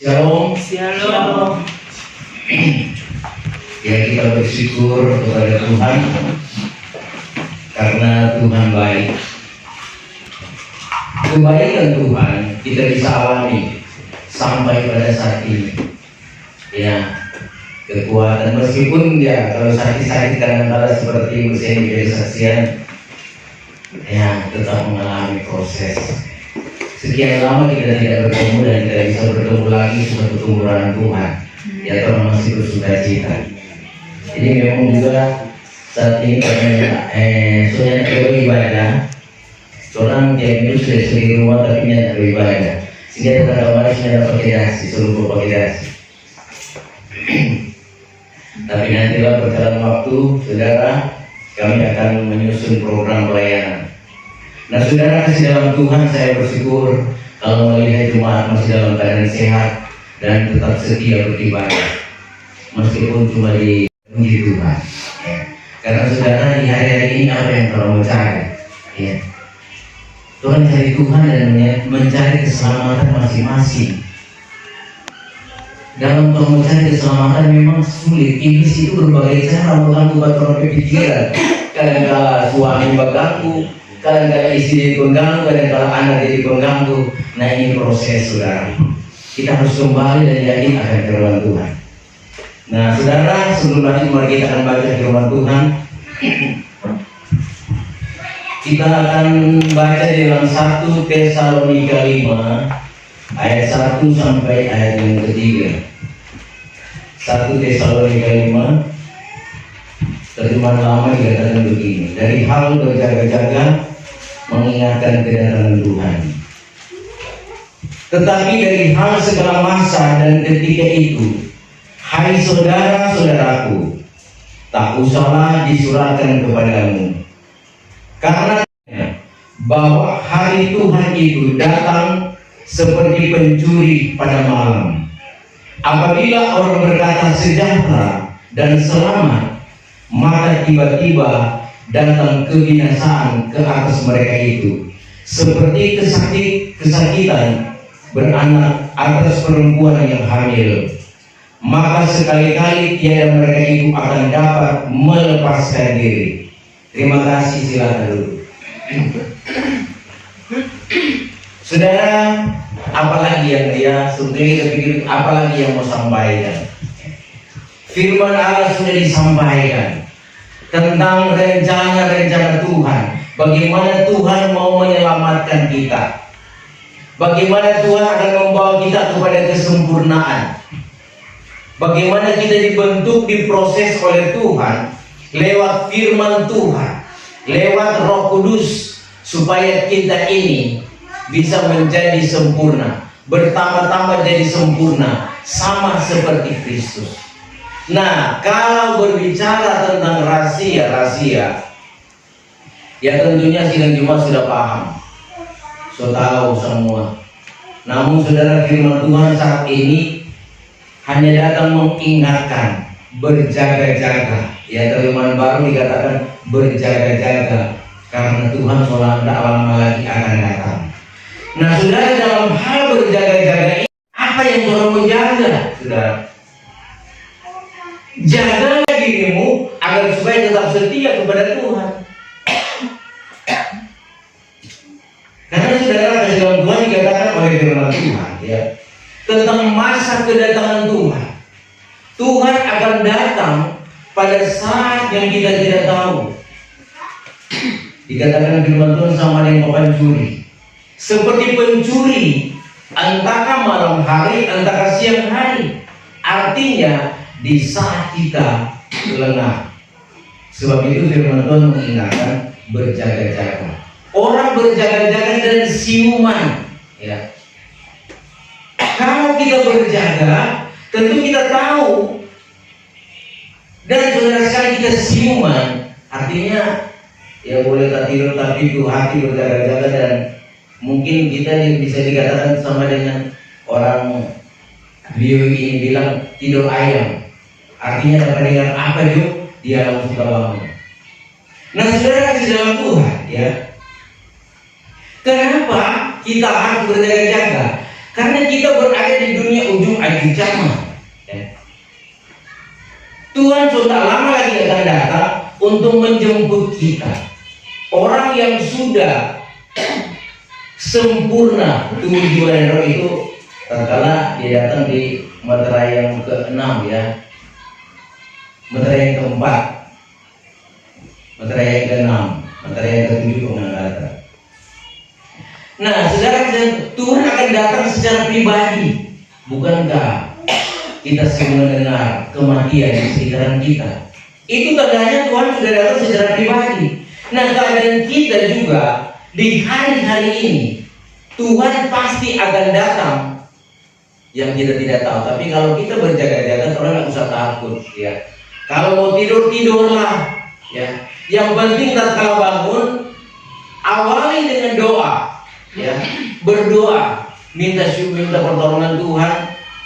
Shalom. Shalom. Ya, kita bersyukur kepada Tuhan karena Tuhan baik. Kebaikan Tuhan kita bisa alami sampai pada saat ini. Ya, kekuatan meskipun ya kalau sakit-sakit kadang-kadang seperti misalnya di kesaksian, ya tetap mengalami proses. Sekian lama kita tidak bertemu dan tidak bisa bertemu lagi sebagai kemurahan Tuhan. Ya, Tuhan masih bersukacita. Jadi memang juga saat ini karena soalnya beribadah, seorang tiap minggu sudah sering di rumah tapi tidak beribadah. Sehingga tetangga mari sudah pakai dasi, suruh pakai dasi. Tapi nantilah berjalan waktu, saudara, kami akan menyusun program pelayanan. Nah, saudara kasih dalam Tuhan, saya bersyukur kalau melihat jemaat masih dalam keadaan sehat dan tetap setia beribadah, meskipun cuma di Tuhan. Ya. Karena saudara di hari-hari ini apa yang kalau mau cari? Ya. Tuhan cari Tuhan dan mencari keselamatan masing-masing. Dalam mencari keselamatan memang sulit. Iblis itu berbagai cara mengganggu orang pikiran. Kadang-kala suami mengganggu, kadang-kala istri pengganggu, kadang-kala anak jadi pengganggu. Nah, ini proses, saudara. Kita harus kembali dan yakin akan firman Tuhan. Nah, saudara, sebelum lanjut mari kita akan baca firman Tuhan. Kita akan baca di dalam 1 Tesalonika 5 ayat 1 sampai ayat yang ketiga. 1 Tesalonika 5 terjemahan lama dikatakan begini: dari hal berjaga-jaga mengingatkan kedatangan Tuhan. Tetapi dari hal segala masa dan ketika itu, hai saudara-saudaraku, tak usahlah disuratkan kepadamu, karena bahwa hari Tuhan itu datang seperti pencuri pada malam. Apabila orang berkata sejahtera dan selamat, maka tiba-tiba datang kebinasaan ke atas mereka itu, seperti kesakitan beranak atas perempuan yang hamil. Maka sekali-kali tiada mereka itu akan dapat melepaskan diri. Terima kasih, silakan dulu. Saudara, apalagi yang dia sebetulnya kita pikir, apalagi yang mau sampaikan? Firman Allah sudah disampaikan tentang rencana-rencana Tuhan. Bagaimana Tuhan mau menyelamatkan kita, bagaimana Tuhan akan membawa kita kepada kesempurnaan, bagaimana kita dibentuk, diproses oleh Tuhan lewat firman Tuhan, lewat Roh Kudus, supaya kita ini bisa menjadi sempurna, bertambah-tambah jadi sempurna, sama seperti Kristus. Nah, kalau berbicara tentang rahasia-rahasia, ya tentunya sidang Jumat sudah paham, sudah tahu semua. Namun saudara, firman Tuhan saat ini hanya datang mengingatkan, berjaga-jaga. Ya, terjemahan baru dikatakan berjaga-jaga, karena Tuhan tidak lama lagi akan datang. Nah, saudara, dalam hal berjaga-jaga ini, apa yang Tuhan mau jaga, saudara? Jagalah dirimu agar supaya tetap setia kepada Tuhan. Karena saudara, dalam Tuhan dikatakan oleh firman Tuhan, ya, tentang masa kedatangan Tuhan. Tuhan akan datang pada saat yang kita tidak tahu. Dikatakan firman Tuhan sama dengan pencuri, seperti pencuri antara malam hari, antara siang hari. Artinya di saat kita lengah. Sebab itu firman Tuhan mengingatkan berjaga-jaga. Orang berjaga-jaga dan siuman, ya. Kalau kita berjaga, tentu kita tahu. Dan saudara sekali, kita siuman, artinya ya boleh tak tidur tapi itu hati berjaga-jaga. Dan mungkin kita bisa dikatakan sama dengan orang bio ini bilang tidur ayam. Artinya dapat dengan apa juga dia langsung suka bangun. Nah, saudara di dalam Tuhan, ya, kenapa kita harus berjaga-jaga? Karena kita berada di dunia ujung akhir zaman. Ya. Tuhan sudah lama lagi akan datang untuk menjemput kita. Orang yang sudah sempurna tubuh jiwa dan roh itu tatkala dia datang di materai yang ke-6 ya. Materai yang ke-4. Materai yang ke-6, materai yang ke-7 pengangkatan. Nah, saudara, Tuhan akan datang secara pribadi. Bukankah kita sering mendengar kematian di sekitaran kita? Itu tandanya Tuhan sudah datang secara pribadi. Nah, keadaan kita juga di hari-hari ini, Tuhan pasti akan datang yang kita tidak tahu. Tapi kalau kita berjaga-jaga, orang nggak usah takut ya. Kalau mau tidur, tidurlah ya. Yang penting tatkala bangun, awali dengan doa ya. Berdoa, minta pertolongan Tuhan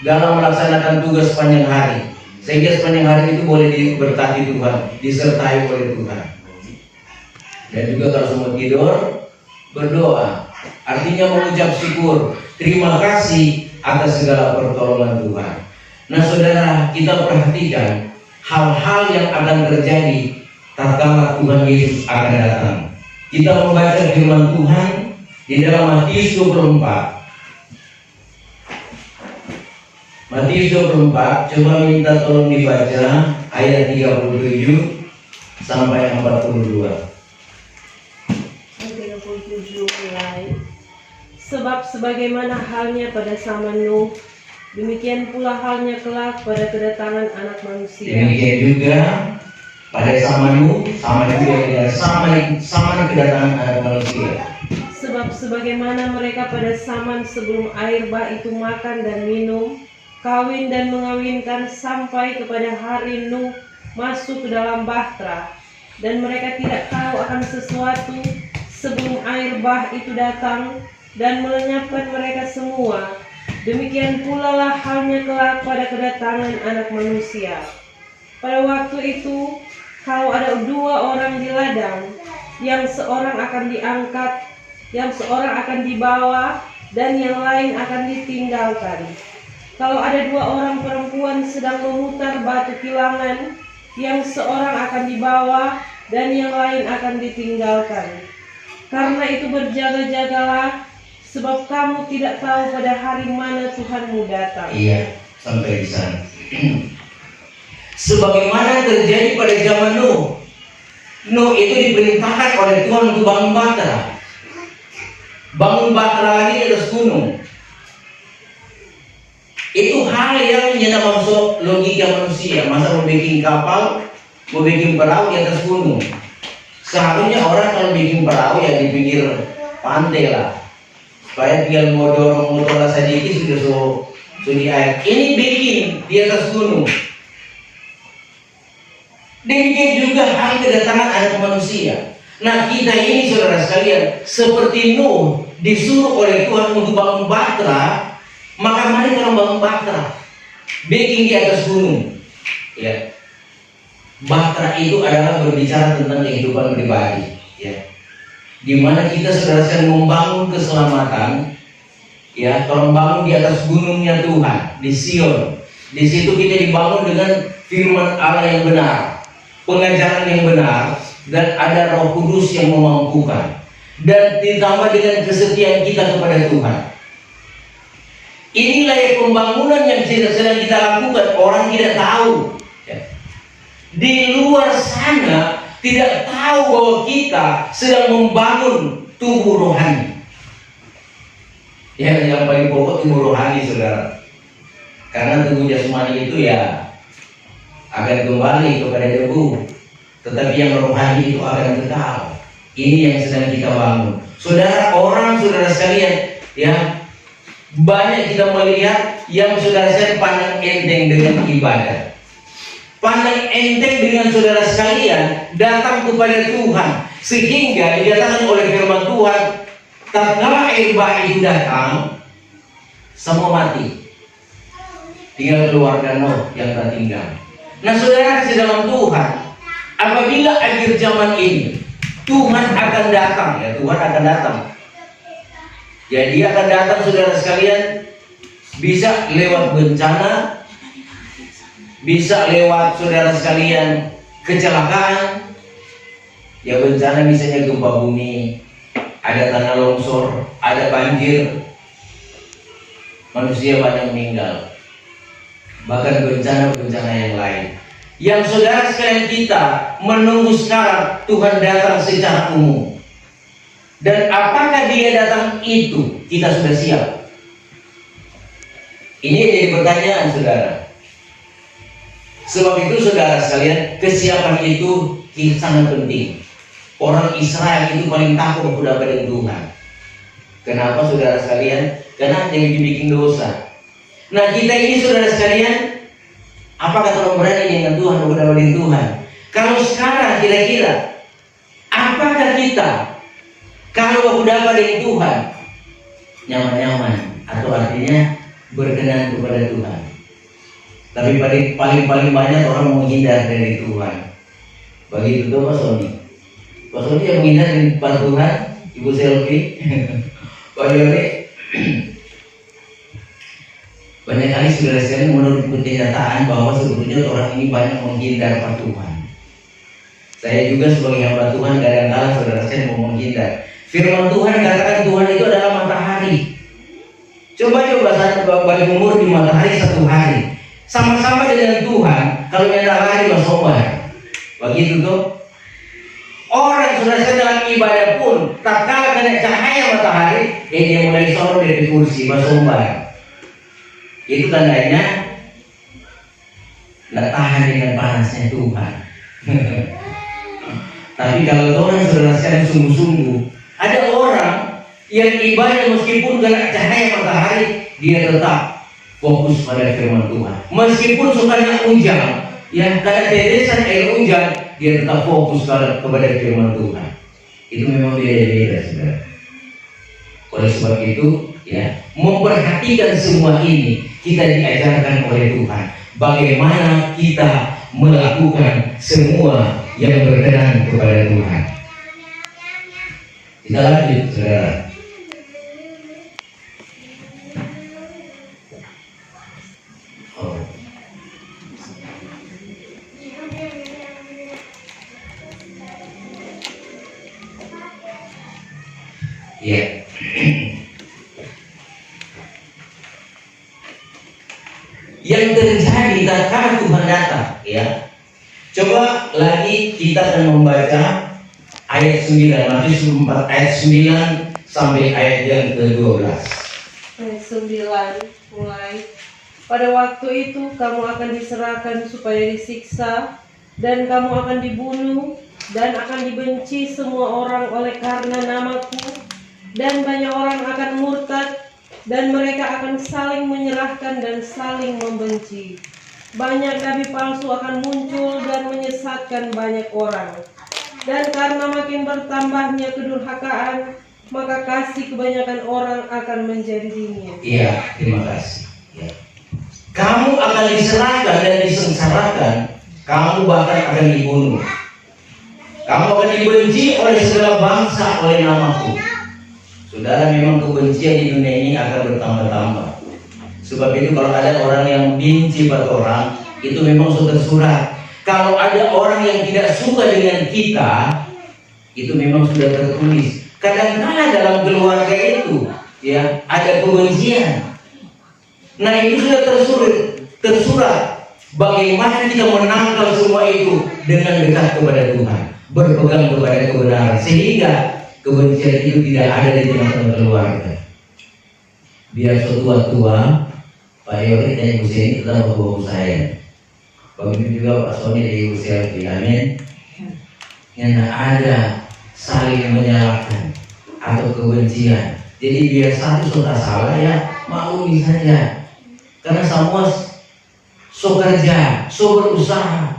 dalam melaksanakan tugas sepanjang hari, sehingga sepanjang hari itu boleh diberkati Tuhan, disertai oleh Tuhan. Dan juga kalau semua tidur, berdoa, artinya mengucap syukur, terima kasih atas segala pertolongan Tuhan. Nah saudara, kita perhatikan hal-hal yang akan terjadi tatkala Tuhan Yesus akan datang. Kita membaca firman Tuhan di dalam Matius 24. Matius 24, coba minta tolong dibaca ayat 37 sampai 42. 37 mulai. Sebab sebagaimana halnya pada zaman Nuh, demikian pula halnya kelak pada kedatangan Anak Manusia. Demikian juga pada zaman Nuh, sama juga dengan sama kedatangan Anak Manusia. Sebab sebagaimana mereka pada zaman sebelum air bah itu makan dan minum, kawin dan mengawinkan sampai kepada hari Nuh masuk ke dalam bahtera, dan mereka tidak tahu akan sesuatu sebelum air bah itu datang dan melenyapkan mereka semua. Demikian pula lah halnya kelak pada kedatangan Anak Manusia. Pada waktu itu, kalau ada dua orang di ladang, yang seorang akan diangkat, yang seorang akan dibawa, dan yang lain akan ditinggalkan. Kalau ada dua orang perempuan sedang memutar batu kilangan, yang seorang akan dibawa, dan yang lain akan ditinggalkan. Karena itu berjaga-jagalah, sebab kamu tidak tahu pada hari mana Tuhanmu datang. Iya, sampai di sana. Sebagaimana terjadi pada zaman Nuh. Nuh itu diperintahkan oleh Tuhan untuk bangun bahtera. Bangun bahtera lagi di atas gunung. Itu hal yang tidak masuk logika manusia. Masa mau bikin kapal, mau bikin perahu di atas gunung? Seharusnya orang kalau bikin perahu ya di pinggir pantai lah, supaya tinggal mau dorong motor sedikit sudah di air. Ini bikin di atas gunung. Demikian juga hal kedatangan Anak Manusia. Nah kita ini saudara sekalian, seperti Nuh disuruh oleh Tuhan untuk bangun bahtera, maka mari kita bangun bahtera, bikin di atas gunung. Ya. Bahtera itu adalah berbicara tentang kehidupan pribadi, ya. Di mana kita saudara sekalian membangun keselamatan, ya, kalau membangun di atas gunungnya Tuhan di Sion. Di situ kita dibangun dengan firman Allah yang benar, pengajaran yang benar, dan ada Roh Kudus yang memampukan, dan ditambah dengan kesetiaan kita kepada Tuhan. Inilah yang pembangunan yang sedang kita lakukan. Orang tidak tahu. Di luar sana tidak tahu bahwa kita sedang membangun tubuh rohani. Ya, yang paling pokok tubuh rohani, saudara. Karena tubuh jasmani itu ya akan kembali kepada debu, tetapi yang rohani itu akan kekal. Ini yang sedang kita bangun. Saudara, saudara sekalian, ya, banyak kita melihat yang saudara sekalian pandang enteng dengan ibadah. Pandang enteng dengan saudara sekalian datang kepada Tuhan, sehingga didatangkan oleh firman Tuhan, tatkala air bah itu datang, semua mati, tinggal keluarga Nuh yang tertinggal. Nah saudara kasih dalam Tuhan, apabila akhir zaman ini Tuhan akan datang, ya Tuhan akan datang. Ya dia akan datang saudara sekalian bisa lewat bencana, bisa lewat saudara sekalian kecelakaan. Ya bencana misalnya gempa bumi, ada tanah longsor, ada banjir, manusia banyak meninggal. Bahkan bencana-bencana yang lain. Yang saudara sekalian kita menunggu sekarang Tuhan datang secara umum. Dan apakah dia datang itu kita sudah siap? Ini jadi pertanyaan saudara. Sebab itu saudara sekalian, kesiapan itu sangat penting. Orang Israel itu paling takut kepada Tuhan. Kenapa saudara sekalian? Karena yang bikin dosa. Nah kita ini saudara sekalian, apakah terlalu berani dengan Tuhan kepada Tuhan? Kalau sekarang kira-kira, apakah kita kalau berdapat dengan Tuhan nyaman-nyaman, atau artinya berkenan kepada Tuhan? Tapi paling banyak orang menghindar dari Tuhan. Begitu tuh Pak Sony. Pak Sony yang menghindar dari Tuhan, Ibu Selvi, Pak Yori. Banyak kali saudara sekalian menurut kenyataan bahwa sebetulnya orang ini banyak menghindar Pak Tuhan. Saya juga sebagai hamba Tuhan kadang-kadang saudara sekalian mau menghindar. Firman Tuhan katakan Tuhan itu adalah matahari. Coba saat bagi umur di matahari 1 hari. Sama-sama dengan Tuhan, kalau matahari bersobar. Begitu tuh. Orang saudara sekalian dalam ibadah pun tak kalah kena cahaya matahari, dia mulai sorot dari kursi bersobar. Itu tandanya tidak tahan dengan panasnya Tuhan. Tapi kalau orang saudara sekalian sungguh-sungguh, ada orang yang ibadah meskipun kena cahaya matahari, dia tetap fokus pada firman Tuhan. Meskipun sukanya hujan, yang kena tetesan air hujan, dia tetap fokus kepada firman Tuhan. Itu memang beda-beda, saudara. Oleh sebab itu, ya, memperhatikan semua ini kita diajarkan oleh Tuhan. Bagaimana kita melakukan semua yang berkenan kepada Tuhan. Kita lanjut, saudara. Ya. Yang terjadi tatkala Tuhan datang, ya. Coba lagi kita akan membaca ayat 9, Matius 4 ayat 9 sampai ayat yang ke-12. Ayat 9 mulai. Pada waktu itu kamu akan diserahkan supaya disiksa, dan kamu akan dibunuh, dan akan dibenci semua orang oleh karena namaku. Dan banyak orang akan murtad, dan mereka akan saling menyerahkan dan saling membenci. Banyak nabi palsu akan muncul dan menyesatkan banyak orang. Dan karena makin bertambahnya kedurhakaan, maka kasih kebanyakan orang akan menjadi dingin. Iya, terima kasih. Ya. Kamu akan diserahkan dan disengsarakan, kamu bahkan akan dibunuh. Kamu akan dibenci oleh segala bangsa oleh namaku. Saudara, memang kebencian di dunia ini akan bertambah-tambah. Sebab itu kalau ada orang yang benci pada orang, itu memang sudah tersurat. Kalau ada orang yang tidak suka dengan kita, itu memang sudah tertulis. Kadang-kadang dalam keluarga itu, ya, ada kebencian. Nah, itu sudah tersurat. Bagaimana kita menangkal semua itu dengan dekat kepada Tuhan, berpegang kepada kebenaran, sehingga kebencian itu tidak ada di tengah-tengah keluarga. Biar tua-tua, Pak Yori dan Ibu Seni adalah bapak-bapak saya. Begitu juga Pak Sony dan Ibu Selvi. Amin. Yang tidak ada saling menyalahkan atau kebencian. Jadi biar satu sudah salah, ya maklumi saja. Karena semua so kerja, so berusaha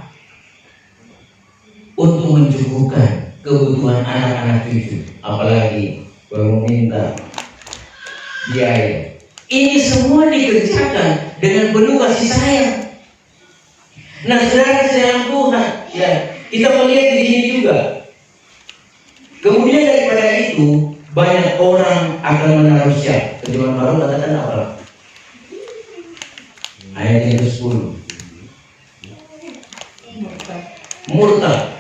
untuk mencukupkan kebutuhan anak-anak cucu, apalagi baru minta biaya. Ini semua dikerjakan dengan penuh kasih sayang. Nah, saudara sayang Tuhan, ya, kita melihat di sini juga. Kemudian daripada itu, banyak orang akan menaruh syak. Terjemahan baru katakan apa? Ayat yang ke-10. Murtad.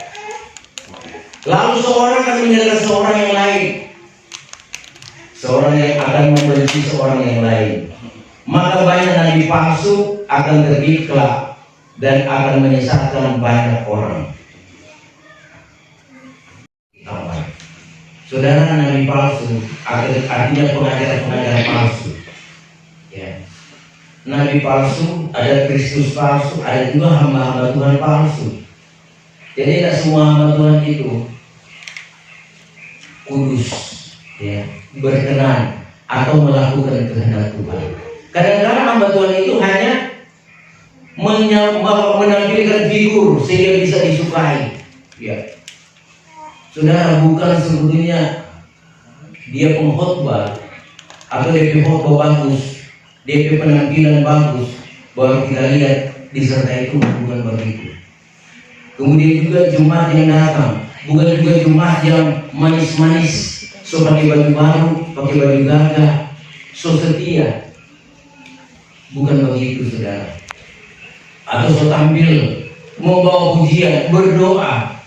Lalu seorang akan menyerang seorang yang lain. Seorang yang akan membenci seorang yang lain. Maka banyak nabi palsu akan terbit kelak dan akan menyesatkan banyak orang. Saudara, nabi palsu artinya pengajaran palsu. Ya. Nabi palsu, ada Kristus palsu, ada juga hamba-hamba Tuhan palsu. Jadi tidak semua hamba Tuhan itu kudus, ya, berkenan atau melakukan kehendak Tuhan. Kadang-kadang hamba Tuhan itu hanya menampilkan figur sehingga bisa disukai. Ya. Saudara, bukan sebetulnya dia pengkhotbah atau DP khotbah bagus, DP penampilan bagus, baru kita lihat disertai itu, bukan begitu. Kemudian juga jemaat yang datang, bukan juga jemaat yang manis-manis, so pakai baju baru, pakai baju gagah, so setia, bukan begitu, saudara. Atau so tampil membawa pujian, berdoa.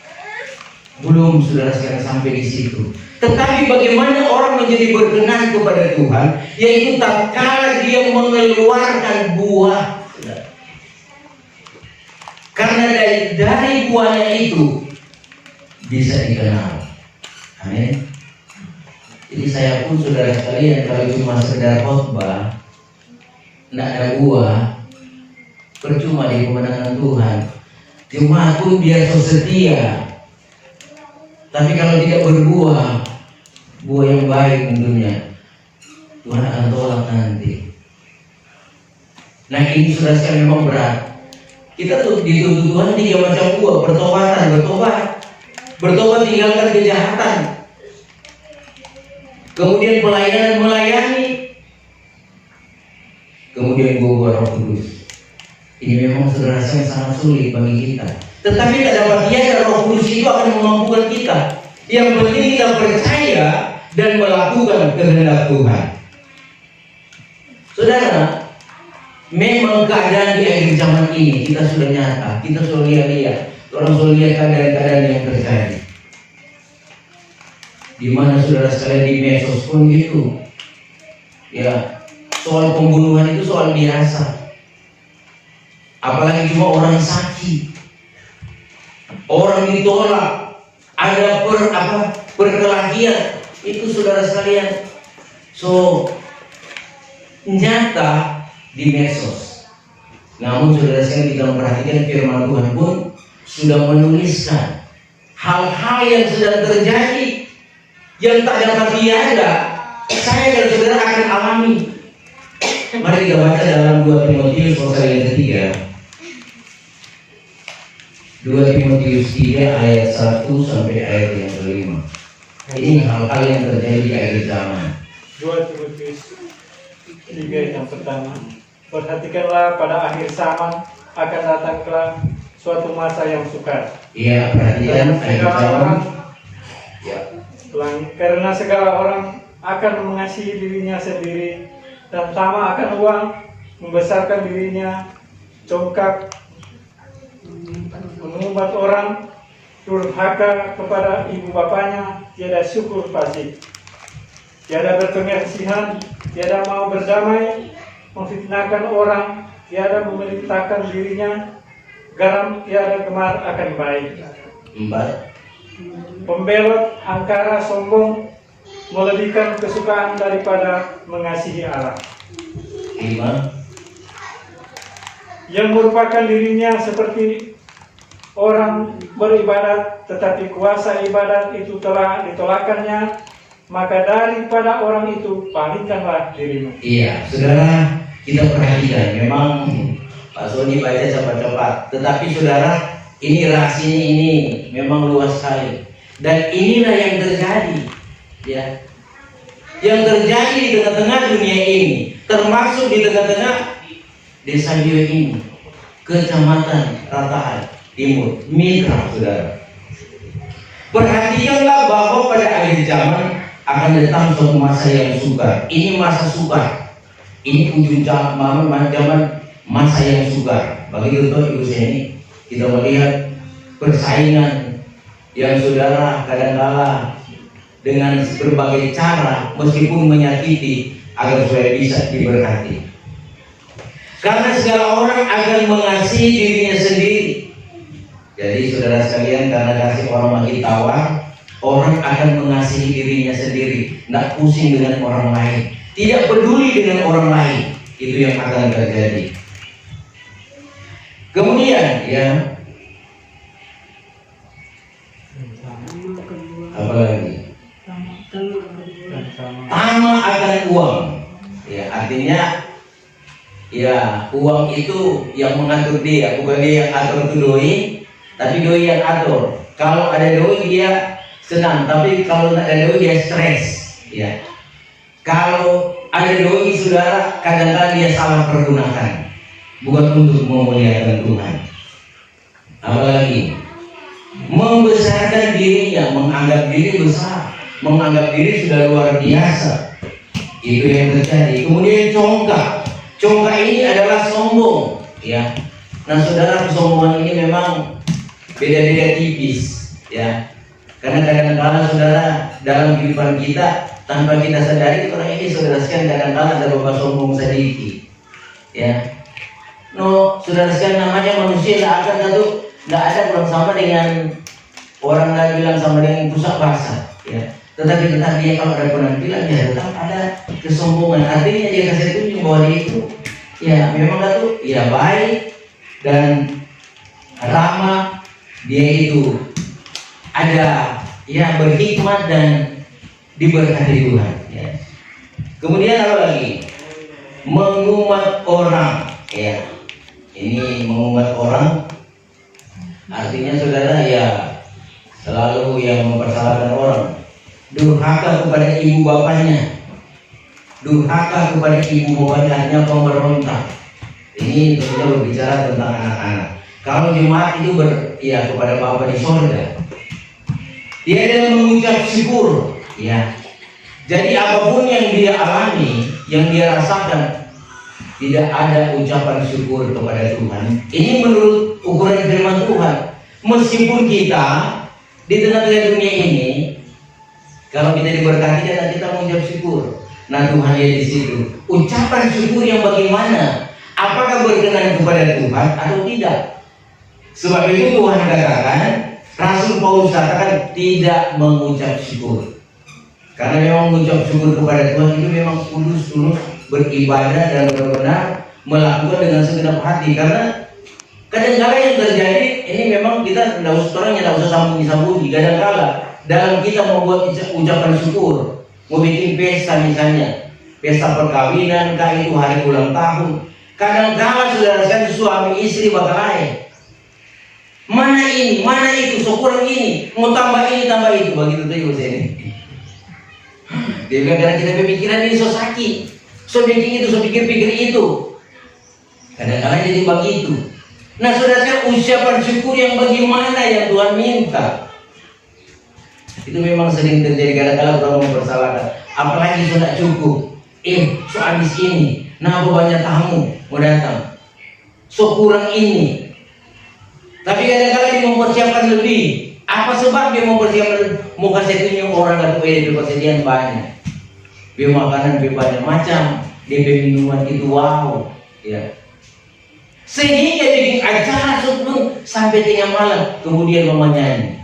Belum, saudara, sekarang sampai di situ. Tetapi bagaimana orang menjadi berkenan kepada Tuhan, yaitu tatkala dia mengeluarkan buah. Karena dari buahnya itu bisa dikenal. Amin. Jadi saya pun, saudara sekalian, kalau cuma sekedar khotbah, tidak ada buah, percuma di kemenangan Tuhan. Cuma pun biar setia. Tapi kalau tidak berbuah, buah yang baik tentunya, Tuhan akan tolak nanti. Nah, ini sudah sekali memang berat. Kita tuh dituntut Tuhan 3 macam buah: bertobat, tinggalkan kejahatan, kemudian pelayanan, melayani, kemudian buah Roh Kudus. Ini memang saudara sangat sulit bagi kita. Tetapi tak dapat tiada, Roh Kudus itu akan memampukan kita. Yang penting kita percaya dan melakukan kehendak Tuhan. Saudara, memang keadaan di akhir zaman ini kita sudah nyata, kita sudah lihat, orang sudah lihat keadaan-keadaan yang terjadi. Di mana saudara sekalian di medsos pun gitu. Ya, soal pembunuhan itu soal biasa. Apalagi cuma orang sakit. Orang ditolak, ada perkelahian, itu saudara sekalian. So nyata di medsos. Namun saudara sekalian, kita memperhatikan firman Tuhan pun sudah menuliskan hal-hal yang sedang terjadi yang tak dapat tiada, saya dan saudara akan alami. Mari kita baca dalam 2 Timotius pasal yang ketiga. 2 Timotius 3 ayat 1 sampai ayat yang ke-5. Ini hal-hal yang terjadi di akhir zaman. 2 Timotius 3 yang pertama. Perhatikanlah, pada akhir zaman akan datanglah suatu masa yang sukar. Iya, perhatikan akhir zaman. Ya. Karena segala orang akan mengasihi dirinya sendiri dan tamak akan uang, membesarkan dirinya, congkak, mengumpat orang, durhaka kepada ibu bapanya, tiada syukur fasik, tiada berpengasihan, tiada mau berdamai, memfitnahkan orang, tiada memerintahkan dirinya, garam tiada gemar akan baik. 4. Pembelot, angkara, sombong, melebihkan kesukaan daripada mengasihi Allah. 5. Yang merupakan dirinya seperti orang beribadat, tetapi kuasa ibadat itu telah ditolakkannya, maka daripada orang itu palingkanlah dirimu. Iya, saudara, kita perhatikan. Memang Pak Sony baca cepat-cepat, tetapi saudara, ini rahasianya ini memang luas sekali. Dan inilah yang terjadi, ya, yang terjadi di tengah-tengah dunia ini, termasuk di tengah-tengah desa Bio ini, Kecamatan Rataan Timur, Mitra, saudara. Perhatikanlah bahwa pada akhir zaman akan datang suatu masa yang sukar. Ini masa sukar. Ini ujung zaman masa yang sukar. Bagi contoh Ibu Seni, kita melihat persaingan yang saudara kadang-kala dengan berbagai cara meskipun menyakiti agar supaya bisa diberkati. Karena segala orang akan mengasihi dirinya sendiri. Jadi saudara sekalian, karena kasih orang makin tawar, orang akan mengasihi dirinya sendiri, tidak pusing dengan orang lain, tidak peduli dengan orang lain. Itu yang akan terjadi. Kemudian ya, apa lagi? Tama akan uang. Ya, artinya ya uang itu yang mengatur dia, bukan dia yang atur itu doi, tapi doi yang atur. Kalau ada doi dia senang, tapi kalau tidak ada doi dia stres. Ya. Kalau ada doi saudara, kadang-kadang dia salah pergunakan, bukan untuk memuliakan Tuhan. Apalagi membesarkan dirinya, menganggap diri besar, menganggap diri sudah luar biasa. Itu yang terjadi. Kemudian congkak. Congkak ini adalah sombong, ya. Nah, saudara, kesombongan ini memang beda-beda tipis, ya. Karena kadang-kadang saudara dalam kehidupan kita tanpa kita sadari orang ini saudara sekalian kadang-kadang ada beberapa sombong sedikit, ya. No, saudara sekalian, namanya manusia tidak ada kurang sama dengan orang lain bilang sama dengan pusat basah, ya. Tetapi dia kalau ada penampilan dia tetap ada kesombongan. Artinya dia kasih tunjuk bahwa dia itu ya memang itu ya baik dan ramah, dia itu ada ya berhikmat dan diberkati Tuhan, ya. Kemudian apa lagi? Mengumat orang, ya. Ini mengumat orang artinya saudara ya selalu yang mempersalahkan orang, durhaka kepada ibu bapaknya, durhaka kepada ibu bapaknya, hanya pemberontak. Ini tentunya berbicara tentang anak-anak. Kalau jemaat itu kepada Bapa di sorga, dia adalah mengucap syukur, ya. Jadi apapun yang dia alami, yang dia rasakan, tidak ada ucapan syukur kepada Tuhan. Ini menurut ukuran firman Tuhan. Meskipun kita di tengah-tengah dunia ini, kalau kita diberkati dan kita mengucap syukur, nah Tuhan dia di situ. Ucapan syukur yang bagaimana? Apakah berkenan kepada Tuhan atau tidak? Sebab itu Tuhan katakan, Rasul Paulus katakan tidak mengucap syukur. Karena memang mengucap syukur kepada Tuhan itu memang tulus beribadah dan benar-benar melakukan dengan segenap hati. Karena kadang-kadang yang terjadi ini memang kita tidak usah sambung-sambungi. Kadang-kadang dalam kita membuat ucapan syukur, mau bikin pesta misalnya, pesta perkawinan, itu hari ulang tahun. Kadang-kadang saudara sekalian suami istri bakal lain. Mana ini, mana itu, syukur ini, mau tambah ini, tambah itu, begitu tuh Ibu Seni. Dia bilang karena kita berpikiran ini so sakit, so bikin itu, so pikir-pikir itu. Kadang-kadang jadi begitu. Nah saudara sekalian, ucapan syukur yang bagaimana yang Tuhan minta, itu memang sering terjadi. Kadang-kadang orang mempersalahkan, apalagi sudah cukup, so habis ini, nah banyak tamu mau datang, so kurang ini. Tapi kadang-kadang dia mempersiapkan lebih. Apa sebab dia mempersiapkan? Mau kasih tunjuk orang atau dia persediaan banyak. Dia makanan banyak macam, dia minuman itu wow, ya. Sehingga bikin acara sebelum sampai tengah malam, kemudian menyanyi.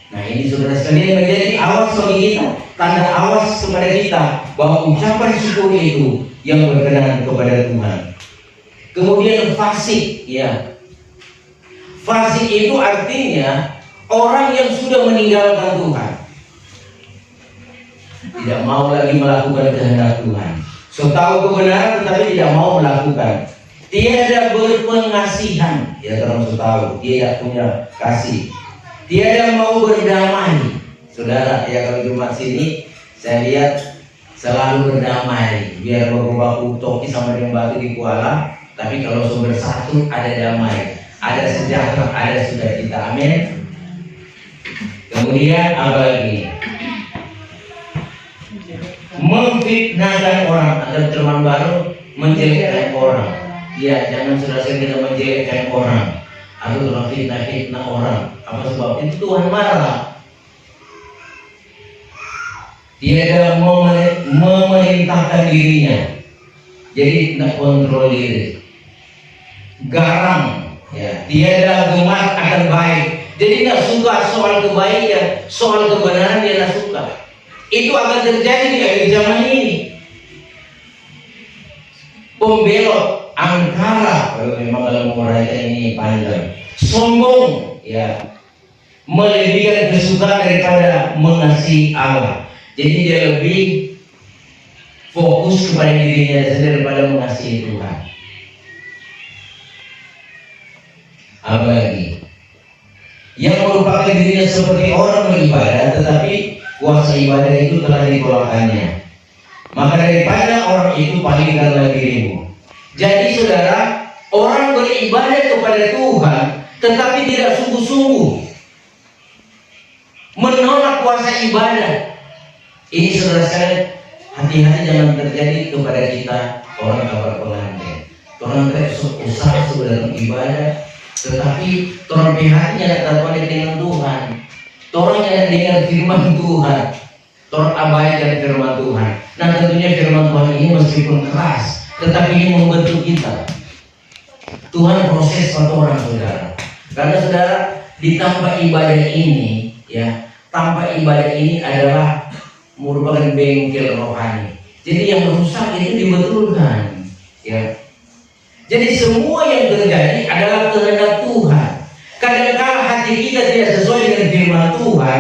Nah ini saudara sekalian menjadi awas bagi kita, tanda awas kepada kita bahwa ucapan syukur itu yang berkenan kepada Tuhan. Kemudian fasik, ya. Fasik itu artinya orang yang sudah meninggalkan Tuhan, tidak mau lagi melakukan kehendak Tuhan. So tahu kebenaran tetapi tidak mau melakukan. Tiada berpengasihan, ya termasuk tahu dia tidak punya kasih. Tiada mau berdamai. Saudara, ya kalau Jumat sini saya lihat selalu berdamai. Biar baku-baku toki sama dengan batu di kuala, tapi kalau sumber satu ada damai, ada sejahtera, ada sukacita. Amin. Kemudian apa lagi? Memfitnahkan orang, atau terjemahan baru menjelekkan orang. Ya, jangan saudara kita menjelekkan orang atau fitnah orang. Apa sebab itu Tuhan marah. Tiada memerintahkan dirinya, jadi tidak kontrol diri. Garang, ya, tiada gemar akan baik, jadi tidak suka soal kebaikan, soal kebenaran dia tidak suka. Itu akan terjadi di akhir zaman ini. Pembelot angkara, kalau memang dalam menguraikan ini panjang, sombong, ya, melebihkan kesukaan daripada mengasihi Allah. Jadi dia lebih fokus kepada dirinya sendiri daripada mengasihi Tuhan. Apalagi yang merupakan dirinya seperti orang beribadah, tetapi kuasa ibadah itu telah ditolakkannya. Maka daripada orang itu palingkanlah dirimu. Jadi saudara, orang beribadah kepada Tuhan tetapi tidak sungguh-sungguh menolak kuasa ibadah. Ini saudara sekalian, hati-hati jangan terjadi kepada kita orang kabar pengantin. Orang usaha sebenarnya ibadah, tetapi orang pihaknya tidak tertarik dengan Tuhan. Orang yang dengar firman Tuhan, orang abaikan firman Tuhan. Nah tentunya firman Tuhan ini meskipun keras, tetapi ini membentuk kita. Tuhan proses satu orang saudara. Karena saudara, di tanpa ibadah ini, ya, tanpa ibadah ini adalah merupakan bengkel rohani. Jadi yang rusak itu dibetulkan, ya. Jadi semua yang terjadi adalah kehendak Tuhan. Kadang-kadang hati kita tidak sesuai dengan firman Tuhan,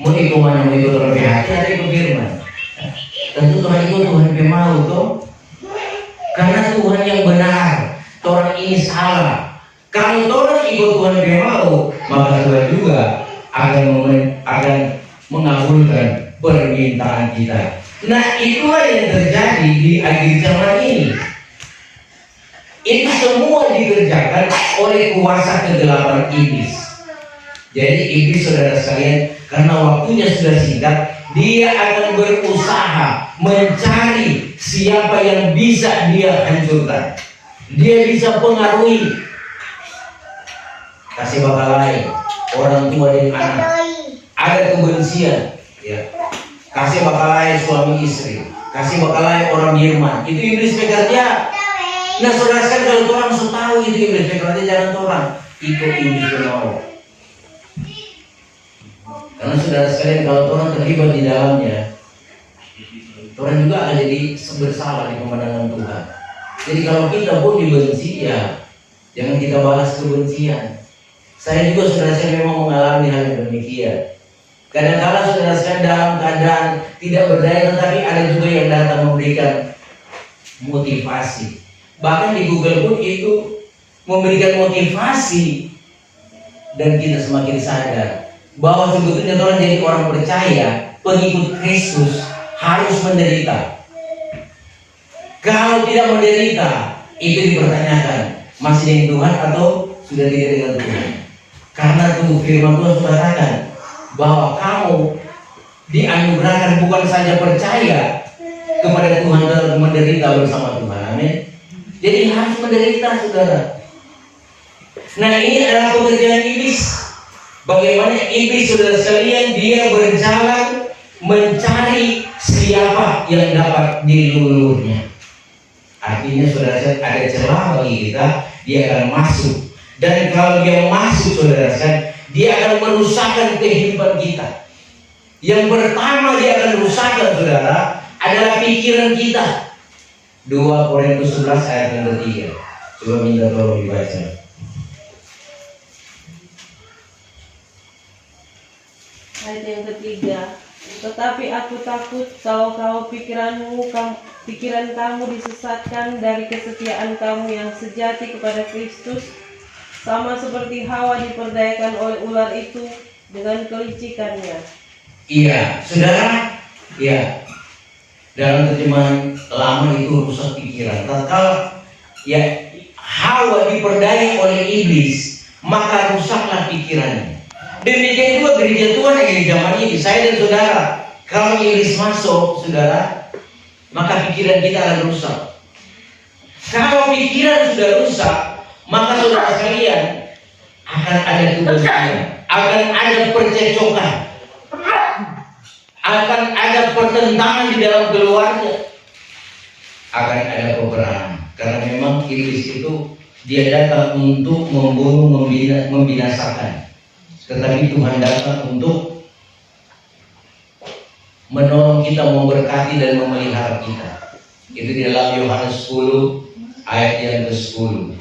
mau ikut mana, mau ikut orang hati atau ikut firman. Tentu Tuhan ikut Tuhan mau toh, karena Tuhan yang benar, orang ini salah. Kalau orang ikut Tuhan mau, maka Tuhan juga akan mengabulkan permintaan kita. Nah itulah yang terjadi di akhir zaman ini. Itu semua dikerjakan oleh kuasa kegelapan iblis. Jadi iblis saudara sekalian, karena waktunya sudah singkat, dia akan berusaha mencari siapa yang bisa dia hancurkan. Dia bisa pengaruhi, kasih bakal lain, orang tua dan anak, ada kebencian, ya. Kasih bakal lain suami istri, kasih bakal lain orang Jerman, itu iblis bekerja. Nah saudara sekalian, kalau orang sudah tahu itu iblis bekerja, jangan orang ikut iblis berlalu. Karena saudara sekalian, kalau orang terlibat di dalamnya, orang juga akan jadi bersalah di pemandangan Tuhan. Jadi kalau kita pun dibenci, ya jangan kita balas kebencian. Saya juga saudara sekalian memang mengalami hal yang demikian. Kadang-kadang saudara sekalian dalam keadaan tidak berdaya, tetapi ada juga yang datang memberikan motivasi. Bahkan di Google pun itu memberikan motivasi, dan kita semakin sadar bahwa sebetulnya orang jadi orang percaya, pengikut Kristus harus menderita. Kalau tidak menderita, itu dipertanyakan masih dengan Tuhan atau sudah tidak dengan Tuhan. Karena itu firman Tuhan sudah katakan bahwa kamu dianugerahkan bukan saja percaya kepada Tuhan dan menderita bersama Tuhan. Amin. Jadi harus menderita saudara. Nah ini adalah pekerjaan iblis. Bagaimana iblis saudara sekalian, dia berjalan mencari siapa yang dapat diluluhnya. Artinya saudara sekalian, ada celah bagi kita, dia akan masuk. Dan kalau dia masuk saudara sekalian, dia akan merusakkan kehidupan kita. Yang pertama dia akan rusakkan saudara adalah pikiran kita. 2 Korintus 11 ayat yang ketiga. Coba minta tolong dibaca. Ayat yang ketiga. Tetapi aku takut kalau pikiran kamu disesatkan dari kesetiaan kamu yang sejati kepada Kristus, sama seperti Hawa diperdayakan oleh ular itu dengan kelicikannya. Iya, saudara. Ya, dalam terjemahan lama itu rusak pikiran. Tatkala ya Hawa diperdaya oleh iblis, maka rusaklah pikirannya. Demikian juga gereja Tuhan yang di zaman ini, saya dan saudara. Kalau iblis masuk, saudara, maka pikiran kita akan rusak. Kalau pikiran sudah rusak, maka saudara sekalian akan ada kebencian, akan ada percecokan, akan ada pertentangan di dalam keluarga, akan ada peperangan. Karena memang iblis itu dia datang untuk membunuh, membinasakan. Tetapi Tuhan datang untuk menolong kita, memberkati dan memelihara kita. Itu di dalam Yohanes 10 ayat yang ke-10.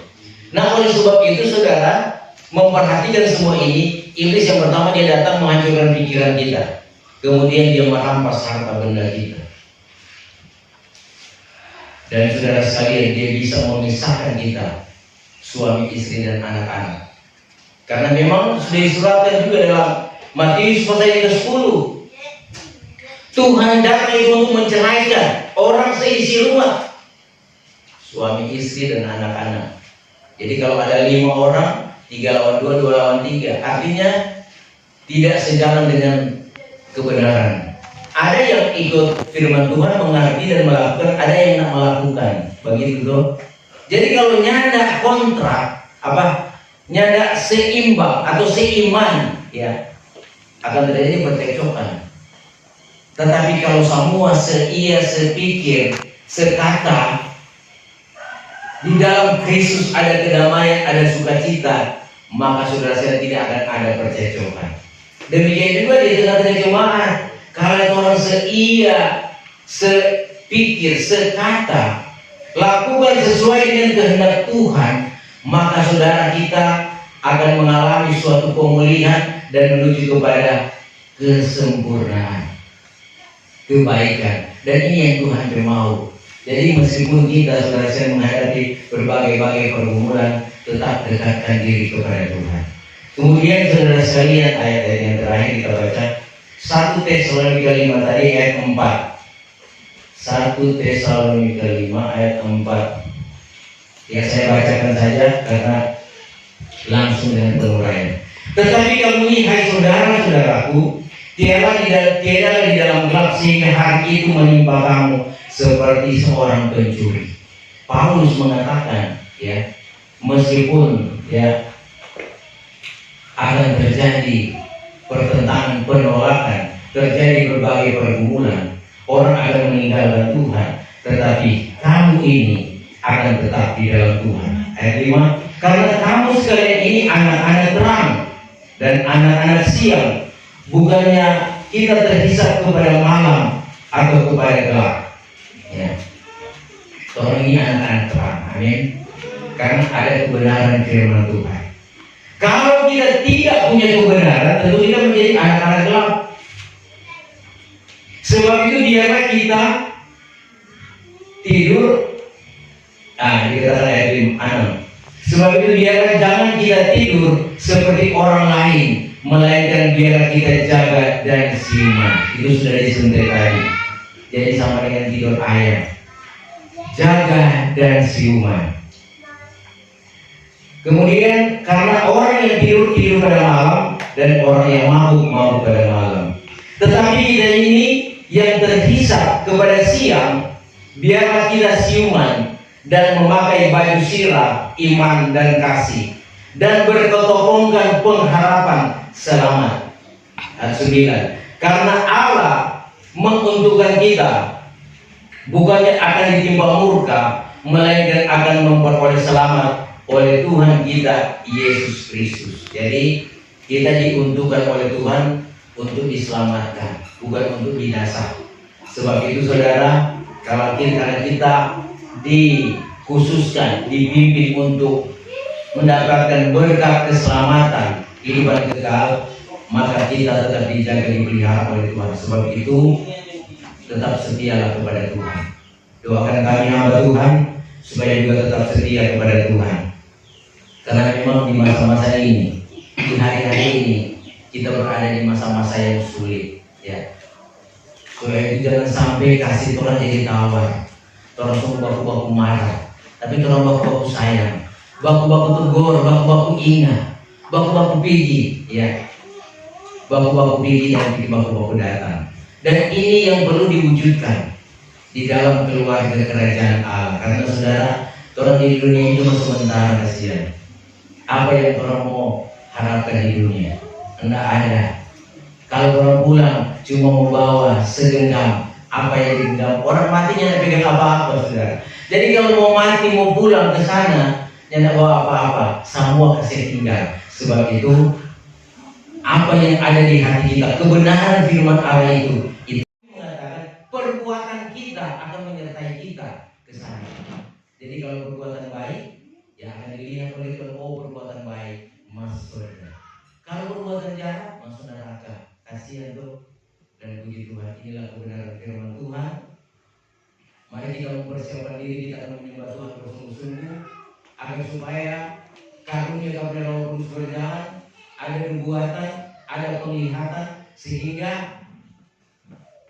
Nah, oleh sebab itu saudara memperhatikan semua ini, iblis yang pertama dia datang menghancurkan pikiran kita. Kemudian dia merampas harta benda kita. Dan saudara sekalian, dia bisa memisahkan kita, suami, istri, dan anak-anak. Karena memang sudah disuratkan juga dalam Matius pasal yang ke-10. Tuhan datang itu untuk menceraikan orang seisi rumah, suami, istri, dan anak-anak. Jadi kalau ada 5 orang, 3 lawan 2, 2 lawan 3, artinya tidak sejalan dengan kebenaran. Ada yang ikut firman Tuhan, mengerti dan melakukan, ada yang tidak melakukan. Begitu. Jadi kalau nyanda kontrak, nyanda seimbang atau seiman, ya akan terjadi percekcokan. Tetapi kalau semua seia, sepikir, sekata, di dalam Kristus ada kedamaian, ada sukacita, maka saudara saya tidak akan ada percekcokan. Demikian juga di tengah-tengah jemaat, kalau orang seia, sepikir, sekata, lakukan sesuai dengan kehendak Tuhan, maka saudara kita akan mengalami suatu pemulihan dan menuju kepada kesempurnaan, kebaikan. Dan ini yang Tuhan mau. Jadi meskipun kita saudara saya menghadapi berbagai-bagai pergumulan, tetap dekatkan diri kepada Tuhan. Kemudian saudara sekalian, ayat yang terakhir kita baca 1 Tesalonika 5 tadi ayat 4. 1 Tesalonika 5 ayat 4. Ya saya bacakan saja karena langsung dengan penuraian. Tetapi kamu ini hai saudara-saudaraku, tiadalah di dalam gelap sehingga hari itu menimpa kamu seperti seorang pencuri. Paulus mengatakan, ya, meskipun ya akan terjadi pertentangan, penolakan, terjadi berbagai pergumulan, orang akan meninggalkan Tuhan, tetapi kamu ini akan tetap di dalam Tuhan. Ayat 5, karena kamu sekalian ini anak-anak terang dan anak-anak siang, bukannya kita terhisap kepada malam atau kepada gelap. Ya. Orang ini anak-anak terang, amin. Karena ada kebenaran firman Tuhan. Kalau kita tidak punya kebenaran, tentu kita menjadi anak-anak gelap. Sebab itu biarlah kita tidur. Dikatakan ayat 6. Sebab itu biarlah jangan kita tidur seperti orang lain, melainkan biarlah kita jaga dan siuman. Itu sudah disentuh tadi. Jadi sama dengan tidur ayam. Jaga dan siuman. Kemudian karena orang yang tidur pada malam dan orang yang mabuk pada malam. Tetapi kita ini yang terhisap kepada siang, biarlah kita siuman dan memakai baju sirah iman dan kasih, dan berkotopongkan pengharapan selamat. Ayat 9. Karena Allah menguntungkan kita, bukannya akan ditimpa murka, melainkan akan memperoleh selamat oleh Tuhan kita Yesus Kristus. Jadi kita diuntungkan oleh Tuhan untuk diselamatkan, bukan untuk binasa. Sebab itu saudara, kalau kita dikhususkan, dipimpin untuk mendapatkan berkat keselamatan, kehidupan kekal, maka kita tetap dijaga, dipelihara oleh Tuhan. Sebab itu tetap setialah kepada Tuhan. Doakan kami hamba Tuhan supaya juga tetap setia kepada Tuhan. Karena memang di masa-masa ini, di hari-hari ini, kita berada di masa-masa yang sulit, ya. Supaya itu jangan sampai kasih Tuhan jadi tawar. Orang semua baku-baku marah, tapi orang baku-baku sayang, baku-baku tegur, baku-baku ingat, baku-baku pigi, ya. Baku-baku pigi dan baku-baku datang. Dan ini yang perlu diwujudkan di dalam keluarga kerajaan Allah. Karena saudara, Orang di dunia ini cuma sementara kasihan. Apa yang orang mau harapkan di dunia? Enggak ada. Kalau orang pulang cuma membawa segenggam apa yang digenggam. Orang matinya tidak pegang apa-apa, saudara. Jadi kalau mau mati mau pulang ke sana, tidak bawa apa-apa, semua kasih tinggal. Sebab itu apa yang ada di hati kita, kebenaran firman Allah itu mengatakan perbuatan kita akan menyertai kita ke sana. Jadi kalau perbuatan baik, ya akan dilihat oleh Tuhan, oh perbuatan baik masuk surga. Kalau perbuatan jahat masuk neraka. Kasihan tuh. Dan puji Tuhan, inilah kebenaran firman Tuhan. Mari kita mempersiapkan diri, kita akan menyembah Tuhan bersungguh-sungguh agar supaya karunia kepada Roh Kudus berjalan, ada perbuatan, ada penglihatan, sehingga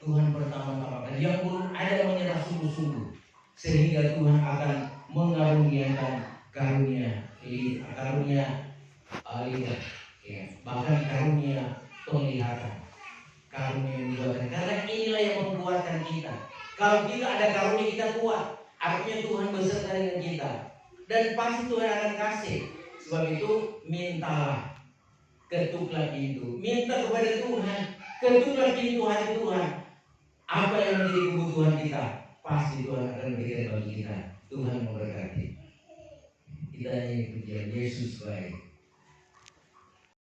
Tuhan pertama-tama dia pun ada menyerah sungguh-sungguh, sehingga Tuhan akan mengaruniakan karunia lihat, ya, bahkan karunia penglihatan, karunia yang dibuatkan. Karena inilah yang membuatkan kita. Kalau kita ada karunia kita kuat, artinya Tuhan beserta dengan kita, dan pasti Tuhan akan kasih. Sebab itu mintalah, ketuklah pintu, minta kepada Tuhan, ketuklah pintu hati Tuhan. Apa yang menjadi kebutuhan kita, pasti Tuhan akan berikan bagi kita. Tuhan memberkati. Kita nyanyi pujian Yesus baik.